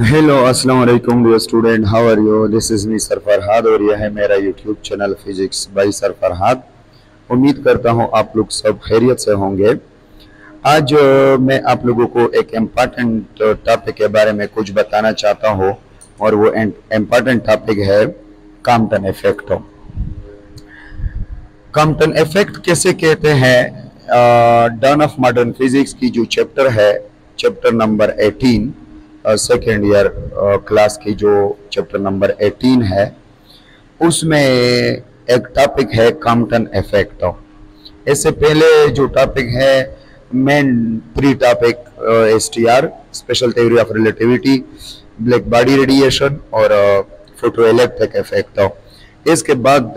Hello अस्सलाम वालेकुम dear student, how are you? This is me sir Farhad और यह है मेरा YouTube channel physics by sir Farhad. उम्मीद करता हूँ आप लोग सब खैरियत से होंगे। आज मैं आप लोगों को एक इम्पॉर्टेंट टॉपिक के बारे में कुछ बताना चाहता हूँ और वो इम्पॉर्टेंट टॉपिक है कॉम्पटन इफेक्ट। कॉम्पटन इफेक्ट कैसे कहते हैं? डन ऑफ मॉडर्न फिजिक्स की जो चैप्टर है, chapter number 18, second year class की जो चैप्टर नंबर 18 है, उसमें एक टॉपिक है कॉम्पटन इफेक्ट। इससे पहले जो टॉपिक है main three topic, STR special theory of relativity, black body radiation और फोटोइलेक्ट्रिक इफेक्ट। इसके बाद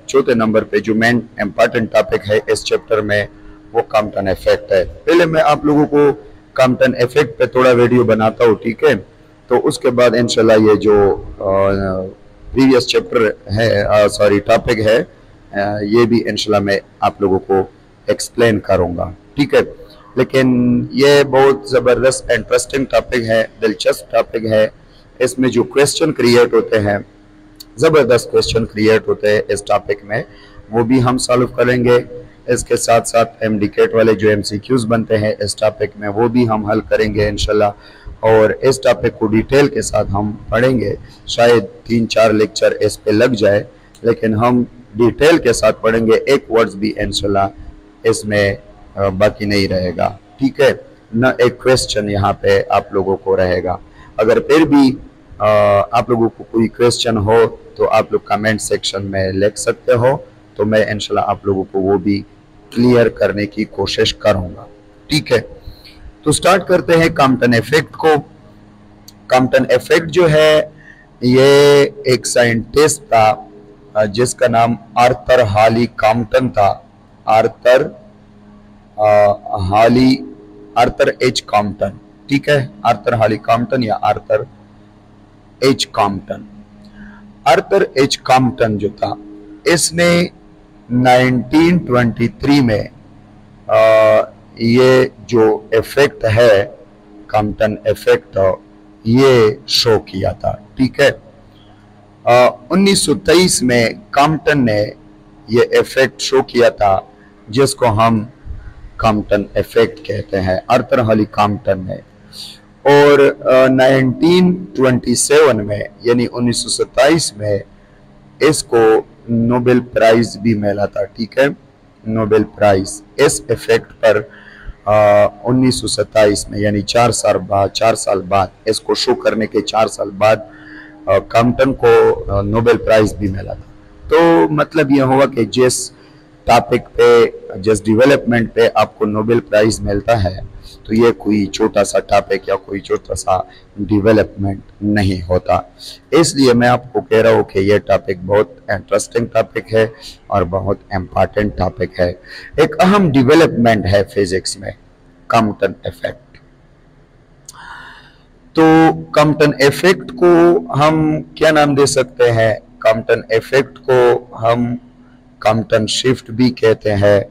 चौथे नंबर पे जो मेन इम्पॉर्टेंट टॉपिक है इस चैप्टर में वो कॉम्पटन इफेक्ट है। पहले मैं आप लोगों को कॉम्पटन इफेक्ट पे थोड़ा वीडियो बनाता हूँ, ठीक है? तो उसके बाद इंशाल्लाह ये जो प्रीवियस चैप्टर है, सॉरी टॉपिक है, ये भी इंशाल्लाह मैं आप लोगों को एक्सप्लेन करूँगा, ठीक है? लेकिन ये बहुत ज़बरदस्त इंटरेस्टिंग टॉपिक है, दिलचस्प टॉपिक है। इसमें जो क्वेश्चन क्रिएट होते हैं, ज़बरदस्त क्वेश्चन क्रिएट होते हैं इस टॉपिक में, वो भी हम सॉल्व करेंगे। इसके साथ साथ MDCAT वाले जो MCQs बनते हैं इस टॉपिक में वो भी हम हल करेंगे इंशाल्लाह। और इस टॉपिक को डिटेल के साथ हम पढ़ेंगे। शायद 3-4 लेक्चर इस पे लग जाए, लेकिन हम डिटेल के साथ पढ़ेंगे। एक वर्ड्स भी इंशाल्लाह इसमें बाकी नहीं रहेगा, ठीक है? न एक क्वेश्चन यहाँ पे आप लोगों को रहेगा। अगर फिर भी आप लोगों को कोई क्वेश्चन हो तो आप लोग कमेंट सेक्शन में लिख सकते हो, तो मैं इंशाल्लाह आप लोगों को वो भी क्लियर करने की कोशिश करूँगा, ठीक है? तो स्टार्ट करते हैं कॉम्पटन इफेक्ट को। कॉम्पटन इफेक्ट जो है ये एक साइंटिस्ट था जिसका नाम आर्थर हाली कॉम्पटन था। आर्थर H कॉम्पटन, ठीक है? आर्थर हाली कॉम्पटन या Arthur H Compton. Arthur H Compton जो था, इसने 1923 में ये जो इफेक्ट है कॉम्पटन इफेक्ट, ये शो किया था, ठीक है? 1923 में कॉम्पटन ने ये इफेक्ट शो किया था जिसको हम कॉम्पटन इफेक्ट कहते हैं, आर्थर हाली कॉम्पटन ने। और 1927 में यानी 1927 में इसको नोबेल प्राइज भी मिला था, ठीक है? नोबेल प्राइज इस इफेक्ट पर 1927 में यानी 4 साल बाद इसको शो करने के 4 साल बाद कॉम्पटन को नोबेल प्राइज भी मिला था। तो मतलब यह हुआ कि जिस टॉपिक पे, जिस डेवलपमेंट पे आपको नोबेल प्राइज मिलता है, तो ये कोई छोटा सा टॉपिक या कोई छोटा सा डेवलपमेंट नहीं होता। इसलिए मैं आपको कह रहा हूँ कि ये टॉपिक बहुत इंटरेस्टिंग टॉपिक है और बहुत इम्पॉर्टेंट टॉपिक है। एक अहम डेवलपमेंट है फिजिक्स में कॉम्पटन इफेक्ट। तो कॉम्पटन इफेक्ट को हम क्या नाम दे सकते हैं? कॉम्पटन इफेक्ट को हम कॉम्पटन शिफ्ट भी कहते हैं,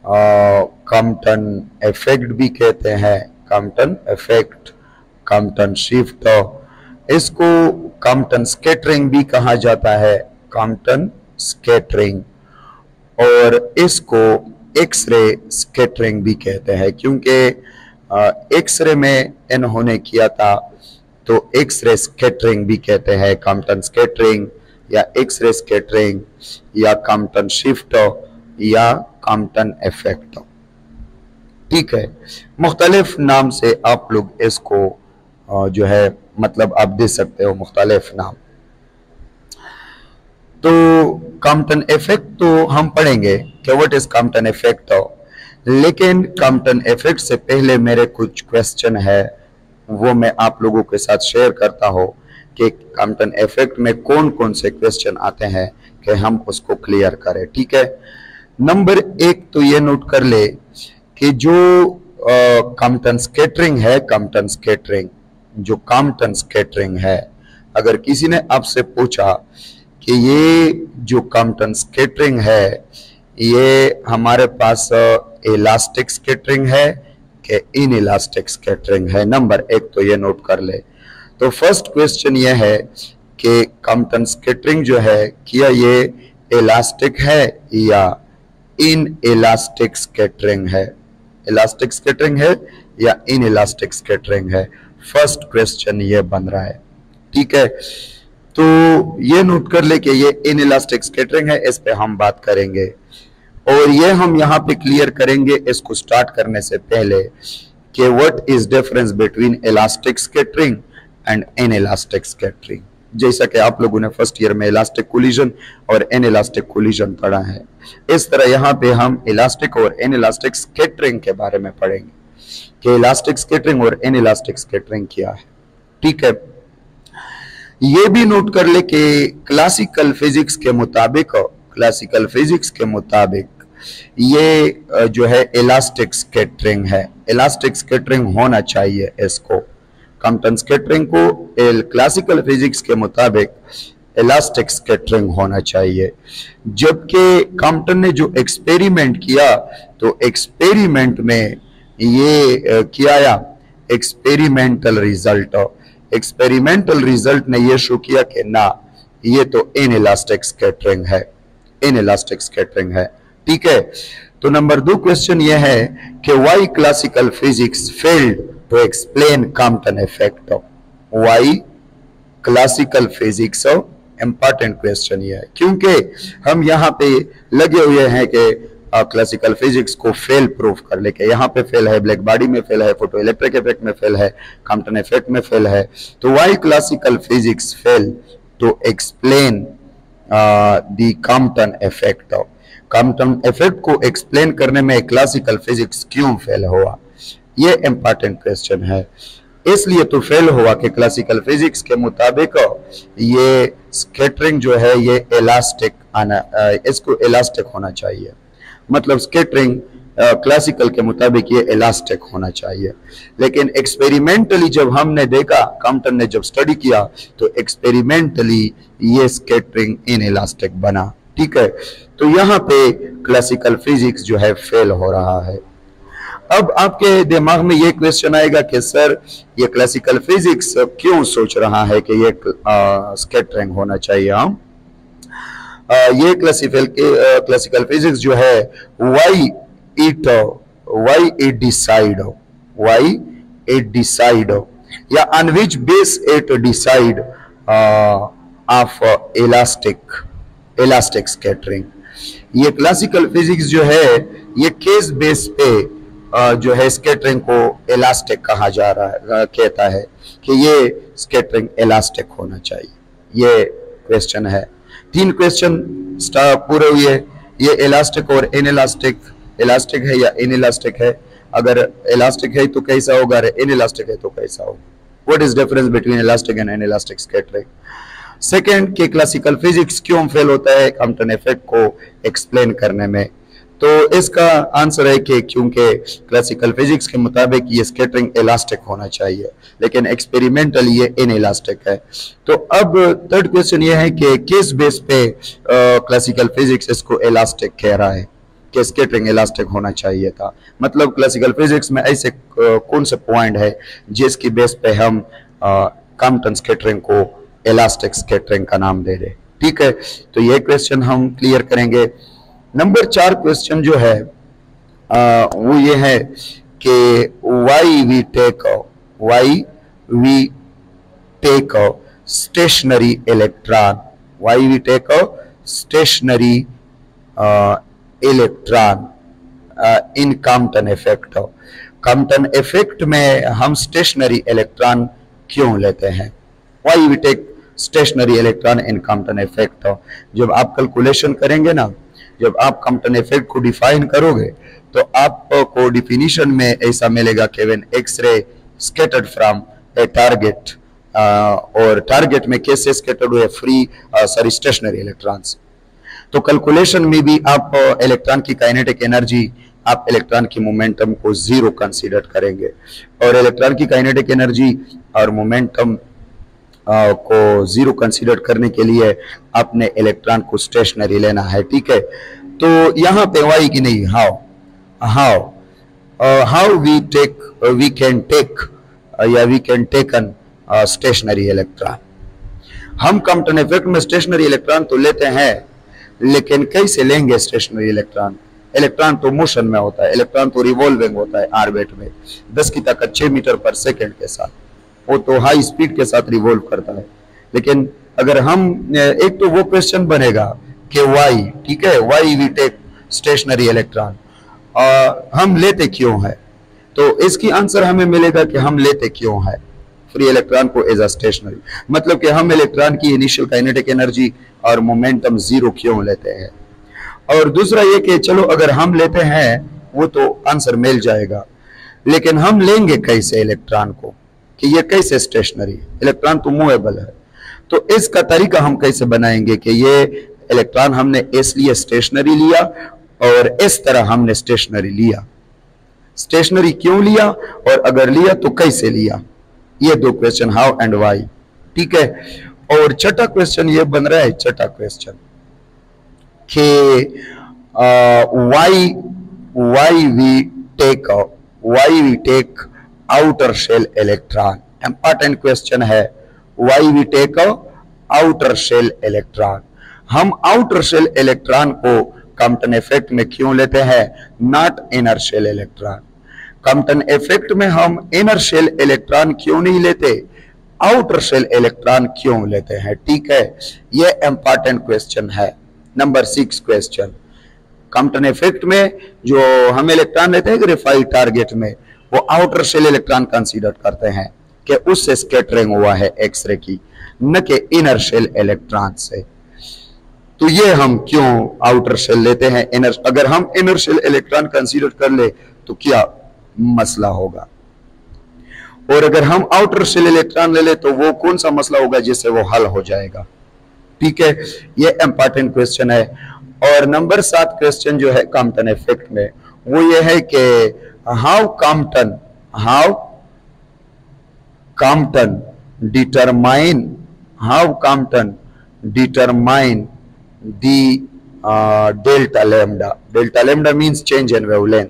कॉम्पटन इफेक्ट भी कहते हैं, कॉम्पटन इफेक्ट, कॉम्पटन शिफ्ट। इसको कॉम्पटन स्कैटरिंग भी कहा जाता है, कॉम्पटन स्कैटरिंग। और इसको एक्सरे स्कैटरिंग भी कहते हैं, क्योंकि एक्सरे में इन्होंने किया था, तो एक्सरे स्कैटरिंग भी कहते हैं। कॉम्पटन स्कैटरिंग या एक्सरे स्कैटरिंग या कॉम्पटन शिफ्ट या कॉम्पटन इफेक्ट, ठीक है? मुख्तलिफ नाम से आप लोग इसको जो है मतलब आप दे सकते हो मुख्तलिफ नाम। तो कॉम्पटन इफेक्ट तो हम पढ़ेंगे कि व्हाट इज कॉम्पटन इफेक्ट, लेकिन कॉम्पटन इफेक्ट से पहले मेरे कुछ क्वेश्चन है वो मैं आप लोगों के साथ शेयर करता हूँ कि कॉम्पटन इफेक्ट में कौन कौन से क्वेश्चन आते हैं कि हम उसको क्लियर करें, ठीक है? नंबर 1 तो ये नोट कर ले कि जो कॉम्पटन स्कैटरिंग है, कॉम्पटन स्कैटरिंग, जो कॉम्पटन स्कैटरिंग है, अगर किसी ने आपसे पूछा कि ये जो कॉम्पटन स्कैटरिंग है ये हमारे पास इलास्टिक स्कैटरिंग है कि इन इलास्टिक स्कैटरिंग है, नंबर 1 तो ये नोट कर ले। तो फर्स्ट क्वेश्चन ये है कि कॉम्पटन स्कैटरिंग जो है क्या ये इलास्टिक है या इन इलास्टिक स्कैटरिंग है? इलास्टिक स्कैटरिंग है या इन इलास्टिक स्कैटरिंग है? फर्स्ट क्वेश्चन ये बन रहा है, ठीक है। तो ये नोट कर ले कि ये इन इलास्टिक स्कैटरिंग है, इस पे हम बात करेंगे और ये हम यहाँ पे क्लियर करेंगे इसको स्टार्ट करने से पहले कि what is difference between elastic scattering and in elastic scattering. जैसा कि आप लोगों ने फर्स्ट ईयर में इलास्टिक कोलिजन और इन इलास्टिक कोलिजन पढ़ा है, इस तरह यहाँ पे हम इलास्टिक और इन इलास्टिक स्कैटरिंग के बारे में पढ़ेंगे कि इलास्टिक स्कैटरिंग और इन इलास्टिक स्कैटरिंग क्या है, ठीक है। ये भी नोट कर ले कि क्लासिकल फिजिक्स के मुताबिक ये जो है इलास्टिक स्कैटरिंग है, इलास्टिक स्कैटरिंग होना चाहिए इसको। कॉम्पटन स्कैटरिंग को क्लासिकल फिजिक्स के मुताबिक इलास्टिक स्कैटरिंग होना चाहिए। जबकि कॉम्पटन ने जो एक्सपेरिमेंट किया तो एक्सपेरिमेंट में ये किया एक्सपेरिमेंटल रिजल्ट ने ये शो किया कि ना, ये तो इन इलास्टिक स्कैटरिंग है, इन इलास्टिक स्कैटरिंग है, ठीक है। तो नंबर 2 क्वेश्चन ये है कि why classical physics failed to explain Compton effect. Why classical physics, important question ये है क्योंकि हम यहाँ पे लगे हुए हैं कि क्लासिकल फिजिक्स को फेल प्रूफ कर लेके। यहाँ पे फेल है, ब्लैक बॉडी में फेल है, फोटो इलेक्ट्रिक इफेक्ट में फेल है, कॉम्पटन इफेक्ट में फेल है। तो why classical physics fail to explain the Compton effect. Compton effect को एक्सप्लेन करने में क्लासिकल फिजिक्स क्यों फेल हुआ, ये इंपॉर्टेंट क्वेश्चन है। इसलिए तो फेल हुआ कि क्लासिकल फिजिक्स के मुताबिक ये स्कैटरिंग जो है ये इलास्टिक इसको इलास्टिक होना चाहिए, मतलब स्कैटरिंग क्लासिकल के मुताबिक ये इलास्टिक होना चाहिए। लेकिन एक्सपेरिमेंटली जब हमने देखा, कॉम्पटन ने जब स्टडी किया तो एक्सपेरिमेंटली ये स्कैटरिंग इन इलास्टिक बना, ठीक है। तो यहाँ पे क्लासिकल फिजिक्स जो है फेल हो रहा है। अब आपके दिमाग में ये क्वेश्चन आएगा कि सर ये क्लासिकल फिजिक्स क्यों सोच रहा है कि ये स्कैटरिंग होना चाहिए। हम ये क्लासिकल फिजिक्स जो है व्हाई इट डिसाइड या on which base it decide of elastic scattering. ये क्लासिकल फिजिक्स जो है ये केस बेस पे जो है स्कैटरिंग को इलास्टिक कहा जा रहा है, कहता है कि ये स्कैटरिंग इलास्टिक होना चाहिए। ये क्वेश्चन है, 3 क्वेश्चन पूरे हुए। ये इलास्टिक और इन इलास्टिक, इलास्टिक है या इन इलास्टिक है, अगर इलास्टिक है तो कैसा होगा, इन इलास्टिक है तो कैसा होगा। What is difference between elastic and in elastic scattering. Second के क्लासिकल फिजिक्स क्यों फेल होता है कॉम्पटन इफेक्ट को एक्सप्लेन करने में। तो इसका आंसर है कि क्योंकि क्लासिकल फिजिक्स के मुताबिक ये स्कैटरिंग इलास्टिक होना चाहिए, लेकिन एक्सपेरिमेंटल ये इन इलास्टिक है। तो अब थर्ड क्वेश्चन ये है कि किस बेस पे क्लासिकल फिजिक्स इसको इलास्टिक कह रहा है कि स्कैटरिंग इलास्टिक होना चाहिए था। मतलब क्लासिकल फिजिक्स में ऐसे कौन सा पॉइंट है जिसकी बेस पे हम कॉम्पटन स्कैटरिंग को इलास्टिक स्कैटरिंग का नाम दे रहे, ठीक है। तो ये क्वेश्चन हम क्लियर करेंगे। नंबर 4 क्वेश्चन जो है वो ये है कि why we take a stationary electron, why we take a stationary electron in Compton effect. Compton effect में हम स्टेशनरी इलेक्ट्रॉन क्यों लेते हैं, why we take stationary electron in Compton effect. जब आप कैलकुलेशन करेंगे ना, जब आप कॉम्पटन इफेक्ट को डिफाइन करोगे तो आपको डिफिनीशन में ऐसा मिलेगा कि when X-ray scattered from a target, और टारगेट में कैसे स्कैटर्ड हुए, फ्री स्टेशनरी इलेक्ट्रॉन्स। तो कैलकुलेशन में भी आप इलेक्ट्रॉन की काइनेटिक एनर्जी, आप इलेक्ट्रॉन की मोमेंटम को 0 कंसीडर करेंगे, और इलेक्ट्रॉन की काइनेटिक एनर्जी और मोमेंटम को 0 कंसीडर करने के लिए आपने इलेक्ट्रॉन को स्टेशनरी लेना है, ठीक है। तो यहाँ पे वाई की नहीं, how we can taken stationary electron. हम कॉम्पटन इफेक्ट में स्टेशनरी इलेक्ट्रॉन तो लेते हैं, लेकिन कैसे लेंगे स्टेशनरी इलेक्ट्रॉन? इलेक्ट्रॉन तो मोशन में होता है, इलेक्ट्रॉन तो रिवॉल्विंग होता है ऑर्बिट में 10 की ताकत 6 मीटर पर सेकेंड के साथ, वो तो हाई स्पीड के साथ रिवॉल्व करता है। लेकिन अगर हम एक तो वो क्वेश्चन बनेगा कि वाई, ठीक है, why we take stationary electron, हम लेते क्यों है? तो इसकी आंसर हमें मिलेगा कि हम लेते क्यों है फ्री इलेक्ट्रॉन को एज अ स्टेशनरी, मतलब कि हम इलेक्ट्रॉन की इनिशियल काइनेटिक एनर्जी और मोमेंटम जीरो क्यों लेते हैं। और दूसरा ये कि चलो अगर हम लेते हैं वो तो आंसर मिल जाएगा, लेकिन हम लेंगे कैसे इलेक्ट्रॉन को कि ये कैसे स्टेशनरी, इलेक्ट्रॉन तो मूवेबल है, तो इसका तरीका हम कैसे बनाएंगे कि ये इलेक्ट्रॉन हमने इसलिए स्टेशनरी लिया और इस तरह हमने स्टेशनरी लिया, स्टेशनरी क्यों लिया और अगर लिया तो कैसे लिया, ये दो क्वेश्चन, हाउ एंड वाई, ठीक है। और छठा क्वेश्चन ये बन रहा है, छठा क्वेश्चन कि why we take outer shell electron, important question है, why we take outer shell electron, हम आउटर शेल इलेक्ट्रॉन को कॉम्पटन इफेक्ट में क्यों लेते हैं, not inner shell electron. Compton effect में हम इनर शेल इलेक्ट्रॉन क्यों नहीं लेते, आउटर शेल इलेक्ट्रॉन क्यों लेते हैं, ठीक है, ये इंपॉर्टेंट क्वेश्चन है। नंबर 6 क्वेश्चन, कॉम्पटन इफेक्ट में जो हम इलेक्ट्रॉन लेते हैं ग्रेफाइट टारगेट में, वो आउटर शेल इलेक्ट्रॉन कंसीडर करते हैं कि उससे स्कैटरिंग हुआ है एक्सरे की, न कि इनर शेल इलेक्ट्रॉन से। तो ये हम क्यों आउटर शेल लेते हैं, इनर, अगर हम इनर शेल इलेक्ट्रॉन कंसीडर कर ले तो क्या मसला होगा, और अगर हम आउटर शेल इलेक्ट्रॉन ले ले तो वो कौन सा मसला होगा जिससे वो हल हो जाएगा, ठीक है, ये इंपॉर्टेंट क्वेश्चन है। और नंबर 7 क्वेश्चन जो है कॉम्पटन इफेक्ट में, वो ये है कि how Compton determine the delta lambda, delta lambda means change in wavelength.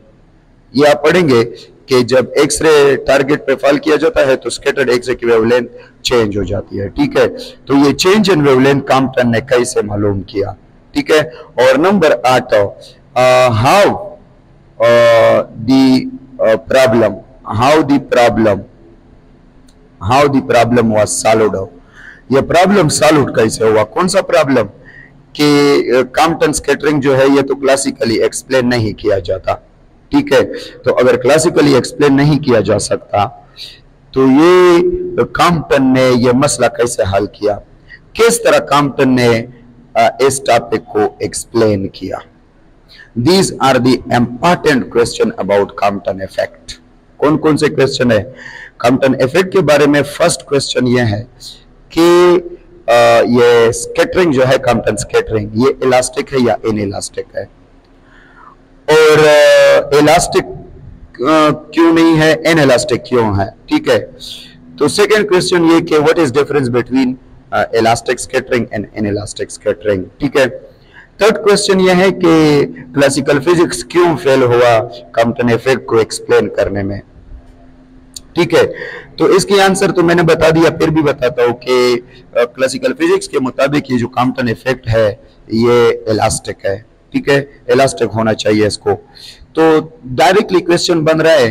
ये आप पढ़ेंगे कि जब एक्सरे टारगेट पे फॉल किया जाता है तो स्कैटर्ड एक्सरे की वेवलेंथ चेंज हो जाती है, ठीक है, तो ये चेंज इन वेवलेंथ कॉम्पटन ने कैसे मालूम किया, ठीक है। और number 8, how the problem was solved, ये प्रॉब्लम सॉल्व कैसे हुआ, कौन सा प्रॉब्लम, कि कॉम्पटन स्कैटरिंग जो है ये तो क्लासिकली एक्सप्लेन नहीं किया जाता, ठीक है, तो अगर क्लासिकली एक्सप्लेन नहीं किया जा सकता तो ये कॉम्पटन ने ये मसला कैसे हल किया, किस तरह कॉम्पटन ने इस टॉपिक को एक्सप्लेन किया। These are the important question about Compton effect. कौन कौन से क्वेश्चन है कॉम्पटन इफेक्ट के बारे में? फर्स्ट क्वेश्चन ये है कि ये स्कैटरिंग जो है, कॉम्पटन स्कैटरिंग, ये इलास्टिक है या इनइलास्टिक है, और इलास्टिक क्यों नहीं है, इनइलास्टिक क्यों है, ठीक है। तो सेकंड क्वेश्चन ये कि what is difference between elastic scattering and inelastic scattering, ठीक है। थर्ड क्वेश्चन ये है कि क्लासिकल फिजिक्स क्यों फेल हुआ कॉम्पटन इफेक्ट को एक्सप्लेन करने में, ठीक है। तो इसकी आंसर तो मैंने बता दिया, फिर भी बताता हूं कि क्लासिकल फिजिक्स के मुताबिक ये जो कॉम्पटन इफेक्ट है ये इलास्टिक है, ठीक है, इलास्टिक होना चाहिए इसको। तो डायरेक्टली क्वेश्चन बन रहा है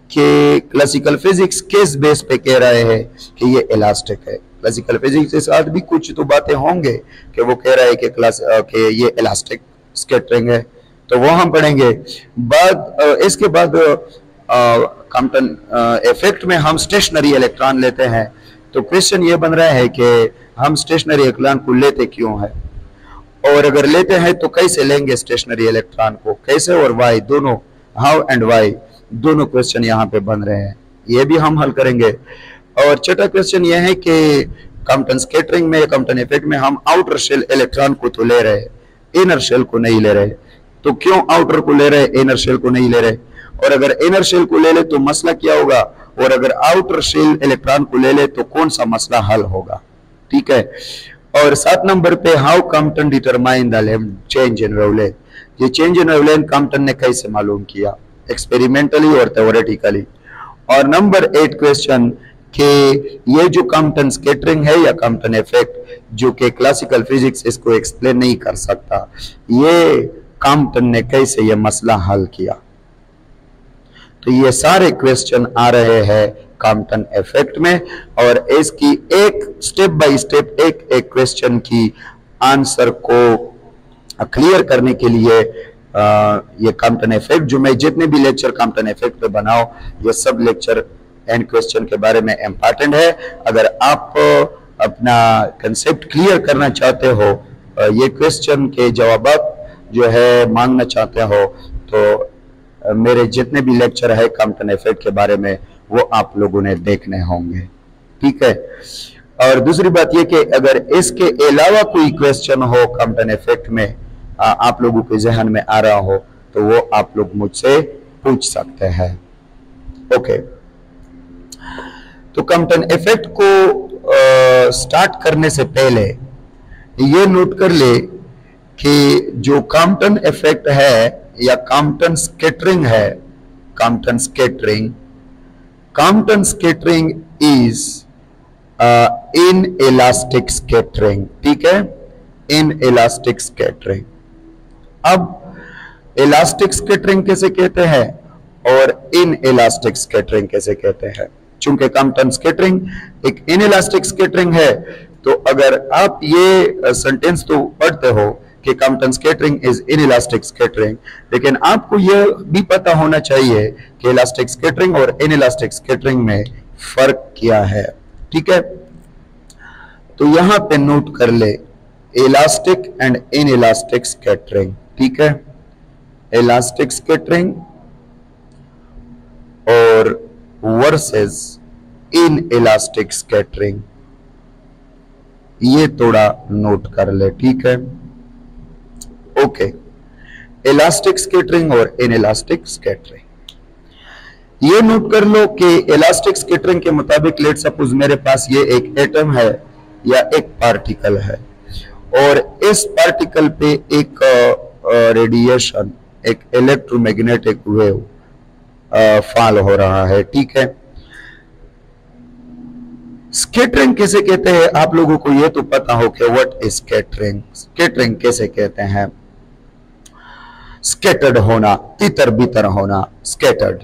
कि क्लासिकल फिजिक्स किस बेस पे कह रहे हैं कि ये इलास्टिक है। क्लासिकल फिजिक्स के साथ भी कुछ तो बातें होंगे कि वो कह रहा है कि ये इलास्टिक स्कैटरिंग है, तो वो हम पढ़ेंगे। इसके बाद कॉम्पटन इफेक्ट में हम स्टेशनरी इलेक्ट्रॉन लेते हैं, तो क्वेश्चन ये बन रहा है कि हम स्टेशनरी इलेक्ट्रॉन को लेते क्यों है, और अगर लेते हैं तो कैसे लेंगे स्टेशनरी इलेक्ट्रॉन को, कैसे और वाई, दोनों, हाउ एंड वाई, दोनों क्वेश्चन यहाँ पे बन रहे हैं, ये भी हम हल करेंगे। और छठा क्वेश्चन ये है कि कॉम्पटन स्कैटरिंग में, कॉम्पटन इफेक्ट में हम आउटर शेल इलेक्ट्रॉन को तो ले रहे हैं, इनर शेल को नहीं ले रहे, तो क्यों आउटर को ले रहे, इनर शेल को नहीं ले रहे, और अगर इनर शेल को ले ले तो मसला क्या होगा, और अगर आउटर शेल इलेक्ट्रॉन को ले ले तो कौन सा मसला हल होगा, ठीक है। और 7 नंबर पे how Compton determine the change in wavelength, ये चेंज इन वेवलेंथ कॉम्पटन ने कैसे मालूम किया, एक्सपेरिमेंटली और थ्योरेटिकली। और नंबर 8 क्वेश्चन कि ये जो कॉम्पटन स्कैटरिंग है या कॉम्पटन इफेक्ट, जो कि क्लासिकल फिजिक्स इसको एक्सप्लेन नहीं कर सकता, ये कॉम्पटन ने कैसे ये मसला हल किया। तो ये सारे क्वेश्चन आ रहे हैं कॉम्पटन इफेक्ट में, और इसकी एक स्टेप बाय स्टेप एक क्वेश्चन की आंसर को क्लियर करने के लिए ये कॉम्पटन इफेक्ट, जो मैं जितने भी लेक्चर कॉम्पटन इफेक्ट पे बनाओ, ये सब लेक्चर एंड क्वेश्चन के बारे में इम्पोर्टेंट है। अगर आप अपना कंसेप्ट क्लियर करना चाहते हो, ये क्वेश्चन के जवाब जो है मांगना चाहते हो, तो मेरे जितने भी लेक्चर है कॉम्पटन इफेक्ट के बारे में वो आप लोगों ने देखने होंगे, ठीक है। और दूसरी बात ये कि अगर इसके अलावा कोई क्वेश्चन हो कॉम्पटन इफेक्ट में आप लोगों के जहन में आ रहा हो, तो वो आप लोग मुझसे पूछ सकते हैं। ओके, तो कॉम्पटन इफेक्ट को स्टार्ट करने से पहले ये नोट कर ले कि जो कॉम्पटन इफेक्ट है या कॉम्पटन स्कैटरिंग है, Compton scattering is in elastic scattering, ठीक है, इन इलास्टिक स्कैटरिंग। अब इलास्टिक स्कैटरिंग कैसे कहते हैं और इन इलास्टिक स्कैटरिंग कैसे कहते हैं? चूंकि कॉम्पटन स्कैटरिंग एक इन इलास्टिक स्कैटरिंग है, तो अगर आप ये सेंटेंस तो पढ़ते हो कि Compton scattering is in elastic scattering, लेकिन आपको यह भी पता होना चाहिए कि इलास्टिक स्कैटरिंग और इन इलास्टिक स्कैटरिंग में फर्क क्या है, ठीक है। तो यहां पे नोट कर ले elastic and in elastic scattering, ठीक है। इलास्टिक स्कैटरिंग और वर्सेस इन इलास्टिक स्कैटरिंग, ये थोड़ा नोट कर ले, ठीक है। ओके, इलास्टिक स्कैटरिंग और इन इलास्टिक स्कैटरिंग, ये नोट कर लो कि इलास्टिक स्कैटरिंग के मुताबिक लेट सपोज मेरे पास ये एक एटम है या एक पार्टिकल है, और इस पार्टिकल पे एक रेडिएशन, एक इलेक्ट्रोमैग्नेटिक वेव फॉल हो रहा है, ठीक है। स्कैटरिंग कैसे कहते हैं आप लोगों को ये तो पता हो कि व्हाट इज स्कैटरिंग। स्कैटरिंग कैसे कहते हैं? स्कैटर्ड होना, तितर बितर होना, स्कैटर्ड।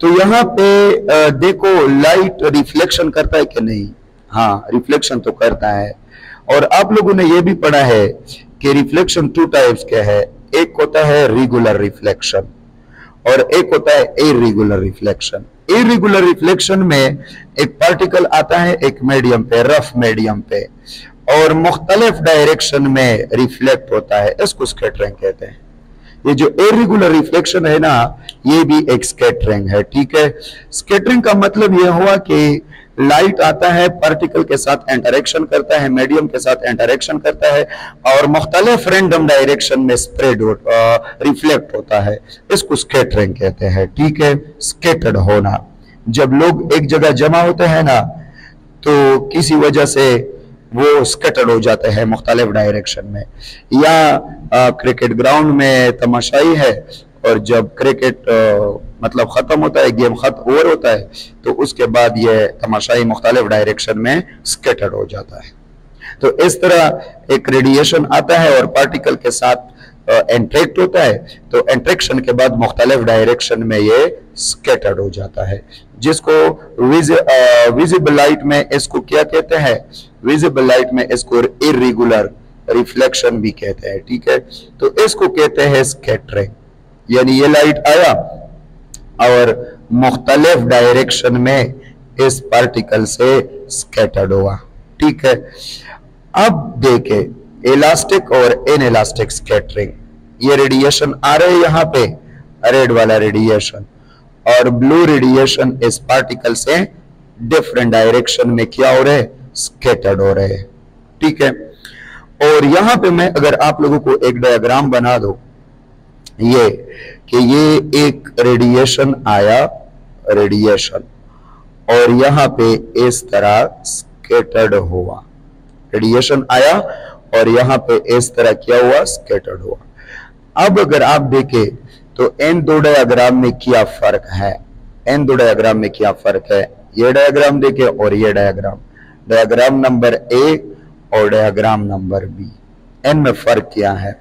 तो यहां पे देखो लाइट रिफ्लेक्शन करता है कि नहीं? हाँ, रिफ्लेक्शन तो करता है। और आप लोगों ने यह भी पढ़ा है कि रिफ्लेक्शन टू टाइप्स के है, एक होता है रेगुलर रिफ्लेक्शन और एक होता है इरेगुलर रिफ्लेक्शन। इरेगुलर रिफ्लेक्शन में एक पार्टिकल आता है एक मीडियम पे, रफ मीडियम पे, और मुख्तलिफ डायरेक्शन में रिफ्लेक्ट होता है, इसको स्कैटरिंग कहते हैं। ये जो इरेगुलर रिफ्लेक्शन है ना, ये भी एक स्कैटरिंग है, ठीक है। स्कैटरिंग का मतलब ये हुआ कि लाइट आता है, पार्टिकल के साथ इंटरेक्शन करता है, मीडियम के साथ इंटरेक्शन करता है और मुख्तलिफ रैंडम डायरेक्शन में स्प्रेड रिफ्लेक्ट होता है, इसको स्कैटरिंग कहते हैं, ठीक है। स्कैटर्ड होना, जब लोग एक जगह जमा होते हैं ना, तो किसी वजह से वो स्कैटर्ड हो जाते हैं मुख्तलिफ डायरेक्शन में। या क्रिकेट ग्राउंड में तमाशाई है, और जब क्रिकेट मतलब खत्म होता है, गेम खत्म ओवर होता है, तो उसके बाद ये तमाशाई मुख्तलिफ डायरेक्शन में स्कैटर्ड हो जाता है। तो इस तरह एक रेडिएशन आता है और पार्टिकल के साथ इंटरेक्ट होता है, तो इंटरेक्शन के बाद मुख्तलिफ डायरेक्शन में ये स्कैटर्ड हो जाता है, जिसको विजिबल लाइट में इसको क्या कहते हैं? विजिबल लाइट में इसको इरेगुलर रिफ्लेक्शन भी कहते हैं, ठीक है। तो इसको कहते हैं स्कैटरिंग, यानी ये लाइट आया और मुख्तलिफ डायरेक्शन में इस पार्टिकल से स्कैटर्ड हुआ, ठीक है। अब देखे इलास्टिक और इन इलास्टिक स्कैटरिंग, ये रेडिएशन आ रहे हैं यहाँ पे, रेड वाला रेडिएशन, और ब्लू रेडिएशन इस पार्टिकल से डिफरेंट डायरेक्शन में क्या हो रहे हैं? स्कैटर्ड हो रहे हैं, ठीक है। और यहां पे मैं अगर आप लोगों को एक डायग्राम बना दो, ये कि ये एक रेडिएशन आया, रेडिएशन, और यहां पे इस तरह स्कैटर्ड हुआ, रेडिएशन आया और यहां पे इस तरह क्या हुआ? स्कैटर्ड हुआ। अब अगर आप देखें तो इन दो डायग्राम में क्या फर्क है? इन दो डायग्राम में क्या फर्क है? ये डायग्राम देखें और ये डायग्राम, डायग्राम नंबर ए और डायग्राम नंबर बी, इनमें फर्क क्या है?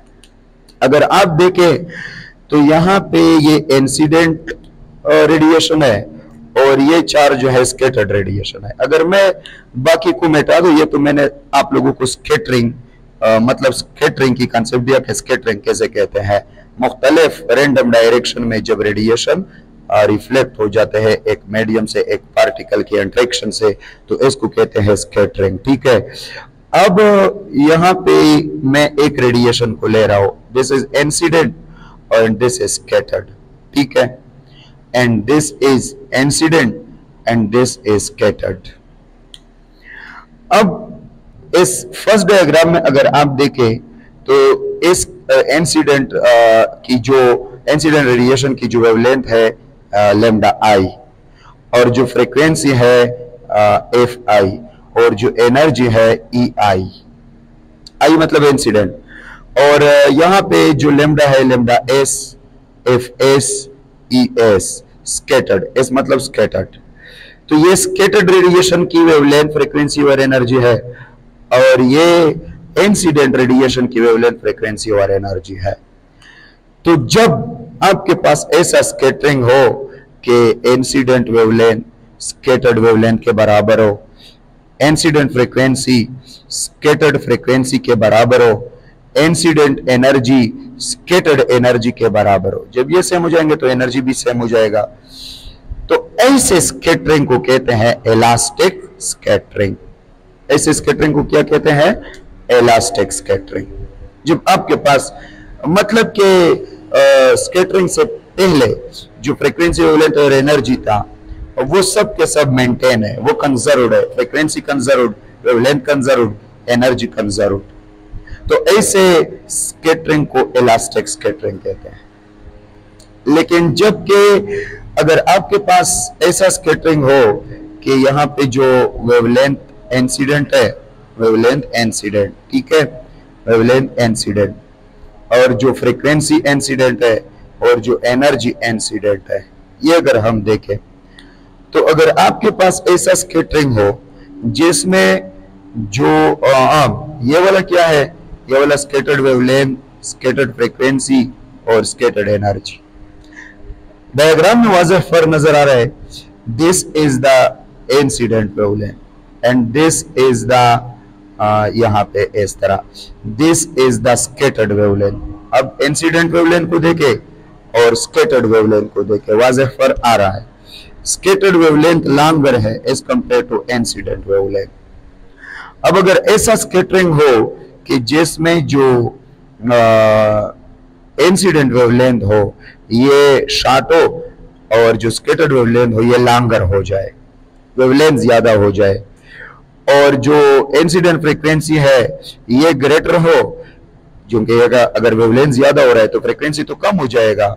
अगर आप देखें तो यहाँ पे ये इंसिडेंट रेडिएशन है और ये चार्ज जो है स्कैटर्ड रेडिएशन है। अगर मैं बाकी को मिटा दूं, ये तो मैंने आप लोगों को स्कैटरिंग मतलब स्कैटरिंग की कंसेप्ट दिया कि स्कैटरिंग कैसे कहते हैं, मुख्तलिफ रैंडम डायरेक्शन में जब रेडिएशन रिफ्लेक्ट हो जाते हैं एक मीडियम से एक पार्टिकल की इंटरेक्शन से, तो इसको कहते हैं स्कैटरिंग। ठीक है, अब यहाँ पे मैं एक रेडिएशन को ले रहा हूं, दिस इज इंसिडेंट और दिस इज स्कैटर्ड। ठीक है, and this is incident and this is scattered. अब इस फर्स्ट डायग्राम में अगर आप देखें तो इस इंसिडेंट की जो इंसिडेंट रेडिएशन की जो वेवलेंथ है लैम्डा आई, और जो फ्रीक्वेंसी है एफ आई, और जो एनर्जी है ई आई। आई मतलब इंसिडेंट, और यहाँ पे जो लैम्डा है lambda S, F S, E S, scattered, S मतलब स्कैटर्ड। तो ये स्कैटर्ड रेडिएशन की वेवलेंथ, फ्रीक्वेंसी और एनर्जी है, और ये इंसिडेंट रेडिएशन की वेवलेंथ, फ्रीक्वेंसी और एनर्जी है। तो जब आपके पास ऐसा स्कैटरिंग हो कि इंसिडेंट वेवलेंथ स्कैटर्ड वेवलेंथ के बराबर हो, इंसिडेंट फ्रीक्वेंसी स्कैटर्ड फ्रीक्वेंसी के बराबर हो, इंसिडेंट एनर्जी स्कैटर्ड एनर्जी के बराबर हो, जब ये सेम हो जाएंगे तो एनर्जी भी सेम हो जाएगा। तो ऐसे स्कैटरिंग को कहते हैं इलास्टिक स्कैटरिंग। ऐसे स्कैटरिंग को क्या कहते हैं? Elastic scattering. जब आपके पास मतलब कि स्कैटरिंग से पहले जो फ्रीक्वेंसी वेवलेंथ और एनर्जी था वो सब के सब मेंटेन है, वो कंजर्व्ड है, frequency conserved, wavelength conserved, energy conserved. तो ऐसे स्कैटरिंग को इलास्टिक स्कैटरिंग कहते हैं। लेकिन जबकि अगर आपके पास ऐसा स्कैटरिंग हो कि यहाँ पे जो वेवलेंथ इंसिडेंट है, वेवलेंथ इंसिडेंट, ठीक है, वेवलेंथ इंसिडेंट, और जो फ्रीक्वेंसी इंसिडेंट है और जो एनर्जी इंसिडेंट है, ये अगर हम देखें तो अगर आपके पास ऐसा स्कैटरिंग हो जिसमें जो ये वाला क्या है, ये वाला स्कैटर्ड वेवलेंथ, स्कैटर्ड फ्रीक्वेंसी और स्कैटर्ड एनर्जी। डायग्राम में वाज़ेह फर्क नजर आ रहा है। This is the incident wavelength and this is the यहाँ पे इस तरह, this is the scattered wavelength. अब इंसिडेंट वेवलेंथ को देखे और स्कैटर्ड वेवलेंथ को देखे, वाज़ेह फर्क आ रहा है। स्कैटर्ड वेवलेंथ लॉन्गर है as compare to incident wavelength. अब अगर ऐसा स्कैटरिंग हो कि जिसमें जो इंसिडेंट वेवलेंथ हो ये शॉर्ट हो और जो स्कैटर्ड वेवलेंथ हो ये लॉन्गर हो जाए, वेवलेंथ ज्यादा हो जाए, और जो इंसिडेंट फ्रीक्वेंसी है ये ग्रेटर हो, क्योंकि अगर वेवलेंथ ज्यादा हो रहा है तो फ्रीक्वेंसी तो कम हो जाएगा,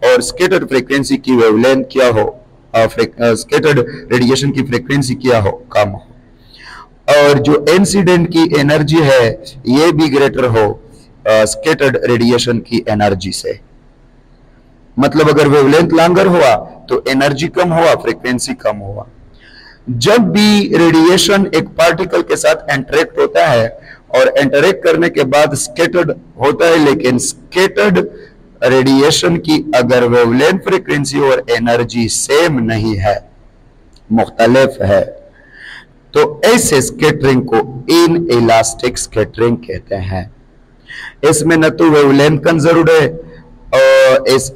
और स्कैटर्ड फ्रीक्वेंसी की वेवलेंथ क्या हो, स्कैटर्ड रेडिएशन की फ्रीक्वेंसी क्या हो, कम हो, और जो इंसिडेंट की एनर्जी है ये भी ग्रेटर हो स्कैटर्ड रेडिएशन की एनर्जी से। मतलब अगर वेवलेंथ लॉन्गर हुआ तो एनर्जी कम हुआ, फ्रीक्वेंसी कम हुआ। जब भी रेडिएशन एक पार्टिकल के साथ इंटरेक्ट होता है और इंटरेक्ट करने के बाद स्कैटर्ड होता है, लेकिन स्कैटर्ड रेडिएशन की अगर वेवलेंथ, फ्रीक्वेंसी और एनर्जी सेम नहीं है, मुख्तलिफ है, तो ऐसे स्कैटरिंग को इन इलास्टिक स्कैटरिंग कहते हैं। इसमें न तो वेवलेंथ कंजर्व्ड है और इस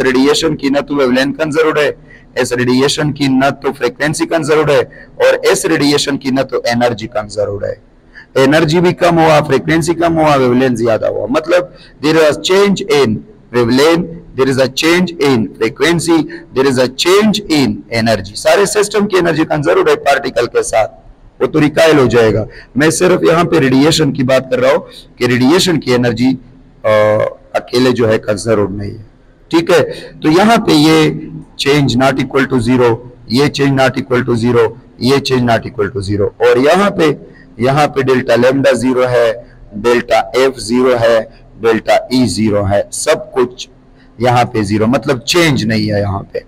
रेडिएशन की न तो वेवलेंथ कंजर्व्ड है, इस रेडिएशन की न तो फ्रीक्वेंसी कंजर्व्ड है, और इस रेडिएशन की न तो एनर्जी कंजर्व्ड है। एनर्जी भी कम हुआ, फ्रीक्वेंसी कम हुआ, वेवलेंथ ज्यादा हुआ। मतलब there is change in wavelength, there is a change in frequency, there is a change in energy. सारे सिस्टम की एनर्जी कंजर्व्ड है पार्टिकल के साथ, वो तो रिकाइल हो जाएगा। मैं सिर्फ यहाँ पे रेडिएशन की बात कर रहा हूँ कि रेडिएशन की एनर्जी अकेले जो है कंजर्व्ड नहीं है, ठीक है। तो यहाँ पे ये change not equal to zero, ये change not equal to zero, ये change not equal to zero, और यहाँ पे डेल्टा लैम्डा जीरो है, डेल्टा एफ जीरो है, डेल्टा ई जीरो है, सब कुछ यहाँ पे जीरो, मतलब चेंज नहीं है यहाँ पे।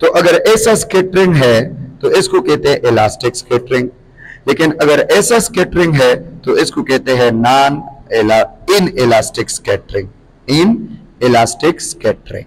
तो अगर ऐसा स्कैटरिंग है तो इसको कहते हैं इलास्टिक स्कैटरिंग, लेकिन अगर ऐसा स्कैटरिंग है तो इसको कहते हैं इन इलास्टिक स्कैटरिंग।